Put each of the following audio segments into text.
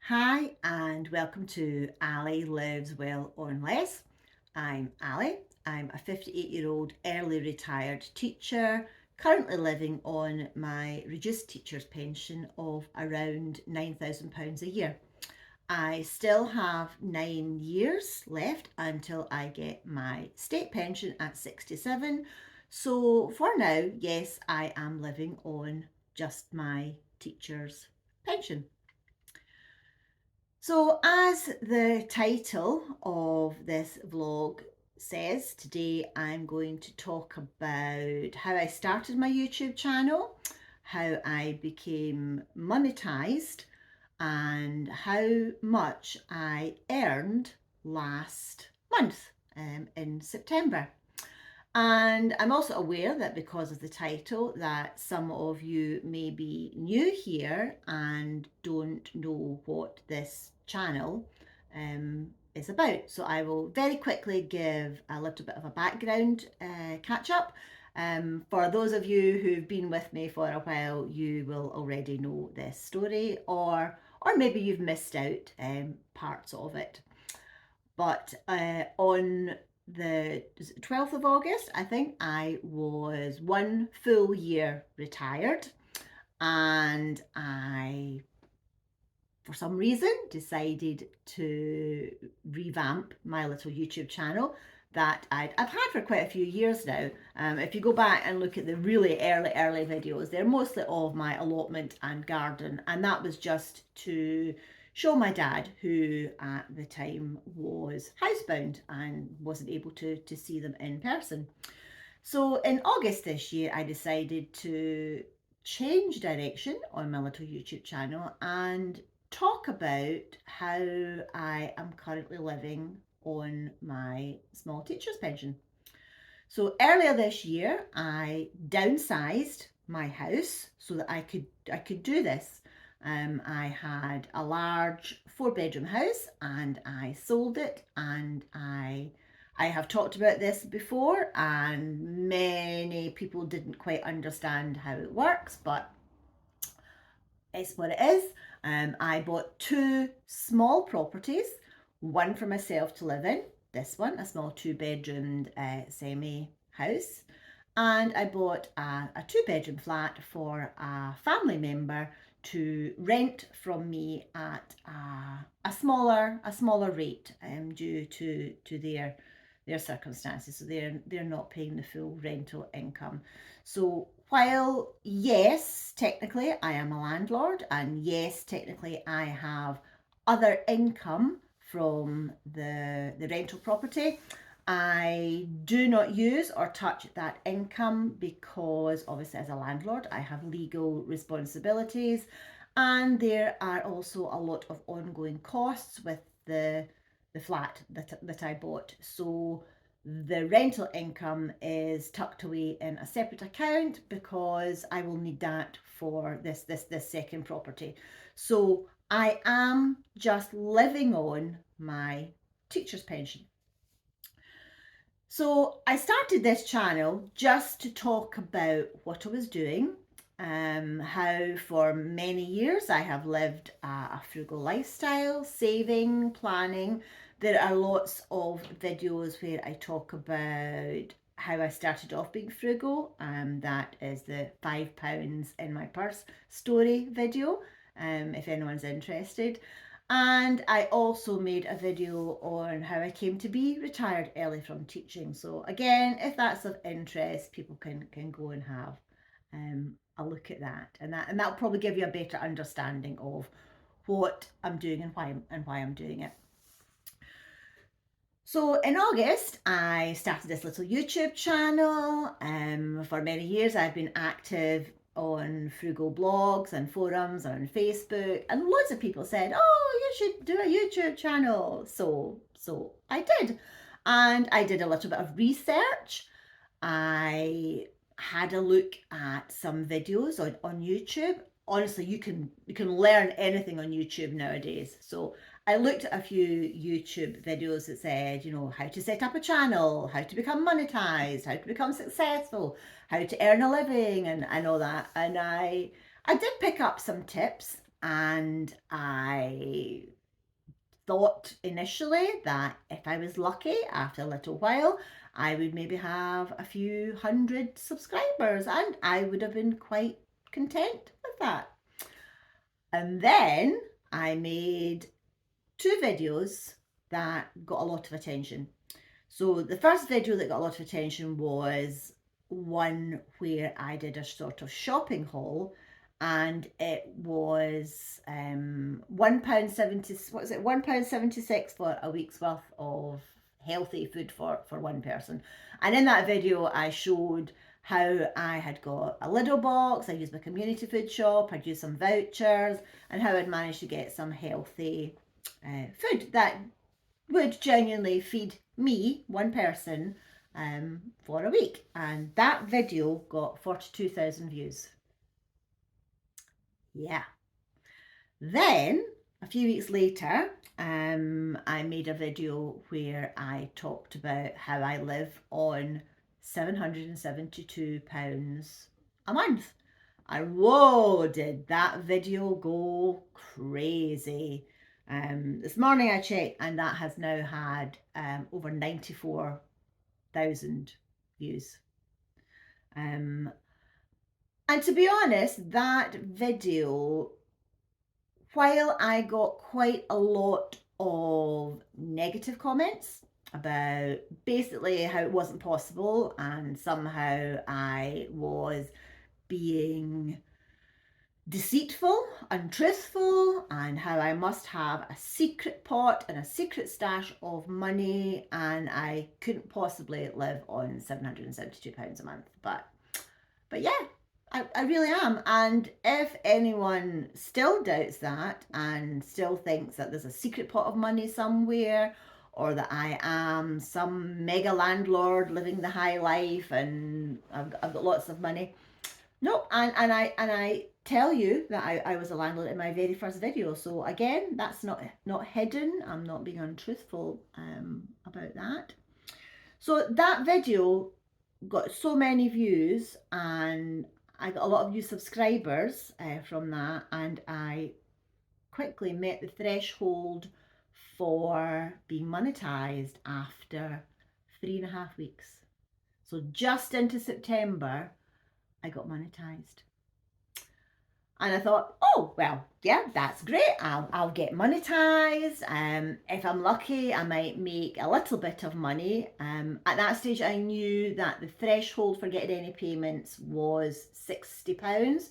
Hi and welcome to Ali Lives Well on Less. I'm Ali. I'm a 58-year-old early retired teacher, currently living on my reduced teacher's pension of around £9,000 a year. I still have 9 years left until I get my state pension at 67. So for now, yes, I am living on just my teacher's pension. So, as the title of this vlog says, today I'm going to talk about how I started my YouTube channel, how I became monetized, and how much I earned last month in September. And I'm also aware that because of the title that some of you may be new here and don't know what this channel is about. So I will very quickly give a little bit of a background catch up. For those of you who've been with me for a while, you will already know this story, or maybe you've missed out parts of it. But on the 12th of August, I think I was 1 full year retired, and I, for some reason, decided to revamp my little YouTube channel that I've had for quite a few years now. If you go back and look at the really early videos, they're mostly of my allotment and garden, and that was just to show my dad, who at the time was housebound and wasn't able to see them in person. So in August this year, I decided to change direction on my little YouTube channel and talk about how I am currently living on my small teacher's pension. So earlier this year, I downsized my house so that I could do this. I had a large 4 bedroom house and I sold it, and I have talked about this before, and many people didn't quite understand how it works, but it's what it is. I bought 2 small properties, one for myself to live in, this one, a small 2 bedroomed semi house, and I bought a 2 bedroom flat for a family member to rent from me at a smaller rate due to their circumstances. So they're not paying the full rental income. So while yes, technically I am a landlord, and yes, technically I have other income from the rental property, I do not use or touch that income because obviously as a landlord I have legal responsibilities, and there are also a lot of ongoing costs with the flat that I bought. So the rental income is tucked away in a separate account because I will need that for this second property. So I am just living on my teacher's pension. So I started this channel just to talk about what I was doing, how for many years I have lived a frugal lifestyle, saving, planning. There are lots of videos where I talk about how I started off being frugal. That is the £5 in my purse story video, if anyone's interested. And I also made a video on how I came to be retired early from teaching. So again, if that's of interest, people can go and have a look at that, and that'll probably give you a better understanding of what I'm doing and why I'm doing it. So in August, I started this little YouTube channel. For many years, I've been active on frugal blogs and forums and on Facebook, and loads of people said, "Oh, you should do a YouTube channel." So I did, and I did a little bit of research. I had a look at some videos on YouTube. Honestly, you can learn anything on YouTube nowadays. So I looked at a few YouTube videos that said, how to set up a channel, how to become monetized, how to become successful, how to earn a living, and all that. And I did pick up some tips, And I thought initially that if I was lucky, after a little while, I would maybe have a few hundred subscribers, and I would have been quite content with that. And then I made two videos that got a lot of attention. So the first video that got a lot of attention was one where I did a sort of shopping haul, and it was £1.70. What is it? £1.76 for a week's worth of healthy food for one person. And in that video, I showed how I had got a Lidl box. I used my community food shop. I'd used some vouchers, and how I'd managed to get some healthy food that would genuinely feed me, one person, for a week. And that video got 42,000 views. Yeah. Then, a few weeks later, I made a video where I talked about how I live on £772 a month. And whoa, did that video go crazy. This morning I checked, and that has now had over 94,000 views. And to be honest, that video, while I got quite a lot of negative comments about basically how it wasn't possible, and somehow I was being deceitful, untruthful, and how I must have a secret pot and a secret stash of money, and I couldn't possibly live on £772 a month. But yeah, I really am. And if anyone still doubts that and still thinks that there's a secret pot of money somewhere, or that I am some mega landlord living the high life and I've got lots of money, no, and I tell you that I was a landlord in my very first video. So again, that's not hidden. I'm not being untruthful about that. So that video got so many views, and I got a lot of new subscribers from that, and I quickly met the threshold for being monetized after 3.5 weeks. So just into September, I got monetized. And I thought, oh, well, yeah, that's great. I'll get monetized. If I'm lucky, I might make a little bit of money. At that stage, I knew that the threshold for getting any payments was £60.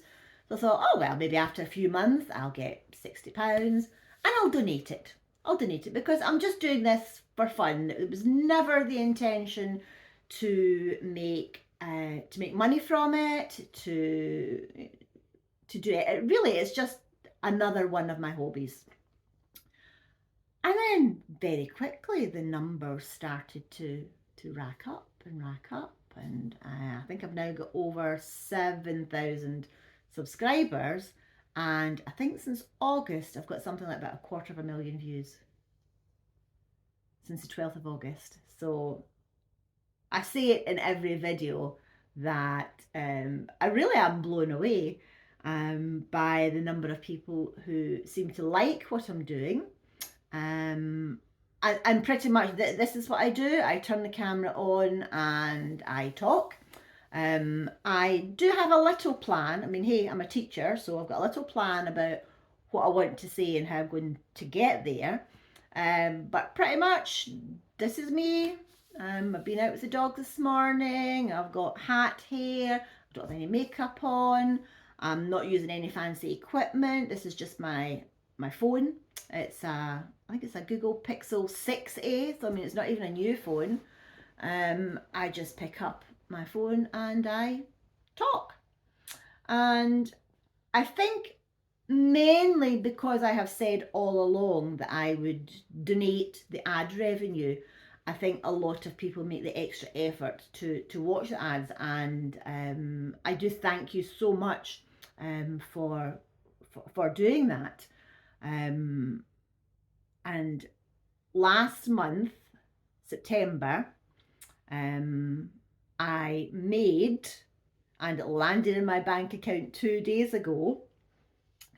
So I thought, oh, well, maybe after a few months, I'll get £60 and I'll donate it. I'll donate it because I'm just doing this for fun. It was never the intention to make money from it, to do it. It really is just another one of my hobbies. And then very quickly the numbers started to rack up and rack up, and I think I've now got over 7,000 subscribers, and I think since August I've got something like about 250,000 views since the 12th of August. So I say it in every video that I really am blown away by the number of people who seem to like what I'm doing. And pretty much this is what I do. I turn the camera on and I talk. I do have a little plan. I mean, hey, I'm a teacher, so I've got a little plan about what I want to say and how I'm going to get there. But pretty much this is me. I've been out with the dog this morning. I've got hat hair. I don't have any makeup on. I'm not using any fancy equipment. This is just my phone. It's I think it's a Google Pixel 6a. So I mean, it's not even a new phone. I just pick up my phone and I talk. And I think mainly because I have said all along that I would donate the ad revenue, I think a lot of people make the extra effort to watch the ads, and I do thank you so much for doing that. And last month, September, I made, and it landed in my bank account 2 days ago,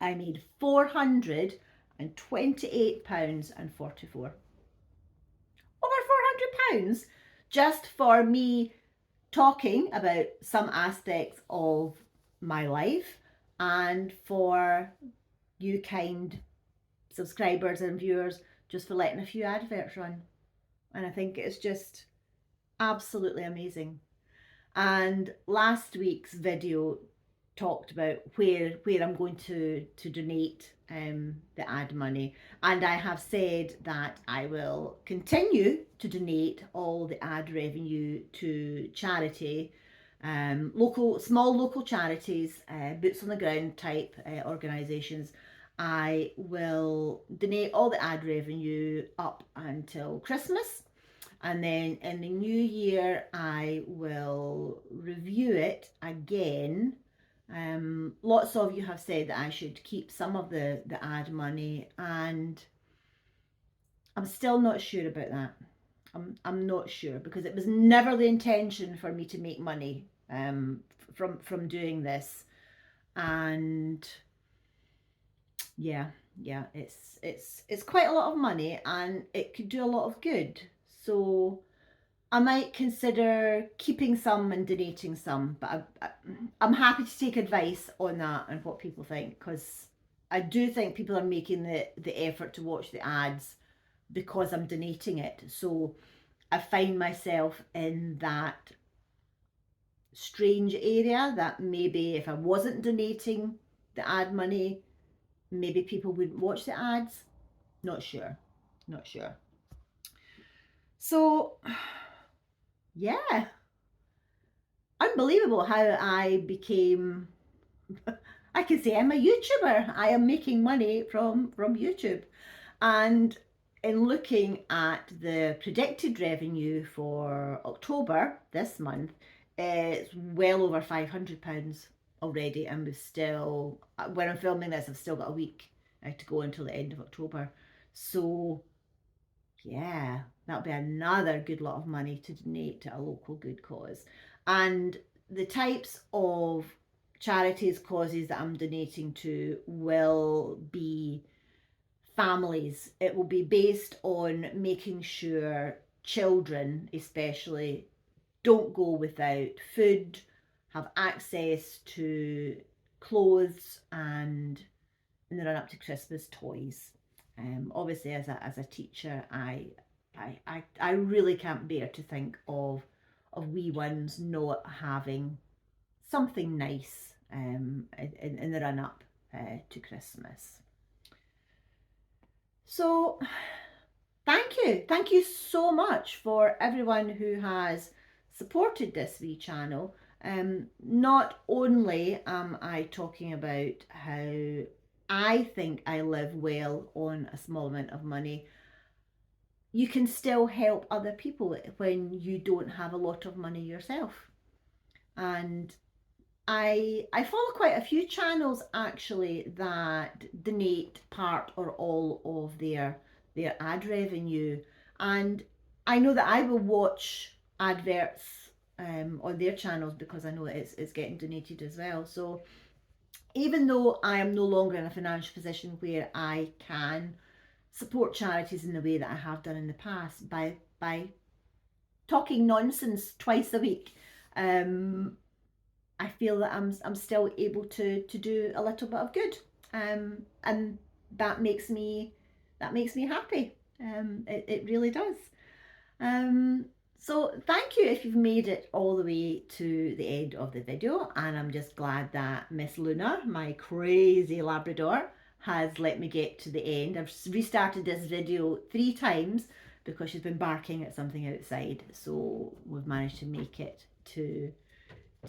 I made £428.44. Over £400 just for me talking about some aspects of my life, and for you kind subscribers and viewers just for letting a few adverts run. And I think it's just absolutely amazing. And last week's video talked about where I'm going to donate the ad money, and I have said that I will continue to donate all the ad revenue to charity, small local charities, boots on the ground type organisations. I will donate all the ad revenue up until Christmas, and then in the new year I will review it again. Lots of you have said that I should keep some of the ad money, and I'm still not sure about that. I'm not sure, because it was never the intention for me to make money from doing this. And yeah, it's quite a lot of money, and it could do a lot of good. So I might consider keeping some and donating some, but I'm happy to take advice on that and what people think, because I do think people are making the effort to watch the ads because I'm donating it. So I find myself in that strange area that maybe if I wasn't donating the ad money, maybe people wouldn't watch the ads. Not sure. Not sure. So yeah, unbelievable how I became, I can say I'm a YouTuber. I am making money from YouTube. And in looking at the predicted revenue for October this month, it's well over £500 already, and we've still, when I'm filming this, I've still got a week to go until the end of October. So yeah, that'll be another good lot of money to donate to a local good cause. And the types of charities, causes that I'm donating to will be families. It will be based on making sure children, especially, don't go without food, have access to clothes, and in the run up to Christmas, toys. Obviously, as a teacher, I really can't bear to think of wee ones not having something nice in the run up to Christmas. So thank you so much for everyone who has supported this wee channel. Not only am I talking about how I think I live well on a small amount of money, you can still help other people when you don't have a lot of money yourself. And I follow quite a few channels actually that donate part or all of their ad revenue, and I know that I will watch adverts on their channels because I know it's getting donated as well. So even though I am no longer in a financial position where I can support charities in the way that I have done in the past by talking nonsense twice a week, I feel that I'm still able to do a little bit of good, and that makes me happy. It really does. So thank you if you've made it all the way to the end of the video, and I'm just glad that Miss Luna, my crazy Labrador, has let me get to the end. I've restarted this video 3 times because she's been barking at something outside, so we've managed to make it to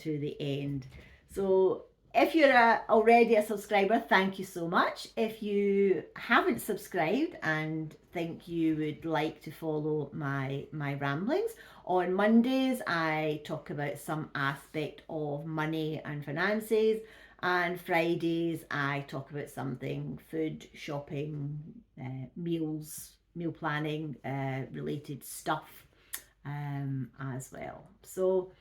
the end. So if you're already a subscriber, thank you so much. If you haven't subscribed and think you would like to follow my ramblings, on Mondays I talk about some aspect of money and finances, and Fridays I talk about something food, shopping, meals, meal planning related stuff as well. So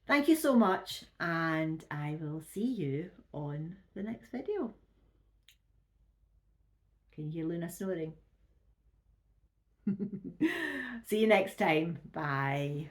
thank you so much, and I will see you on the next video. Can you hear Luna snoring? See you next time. Bye.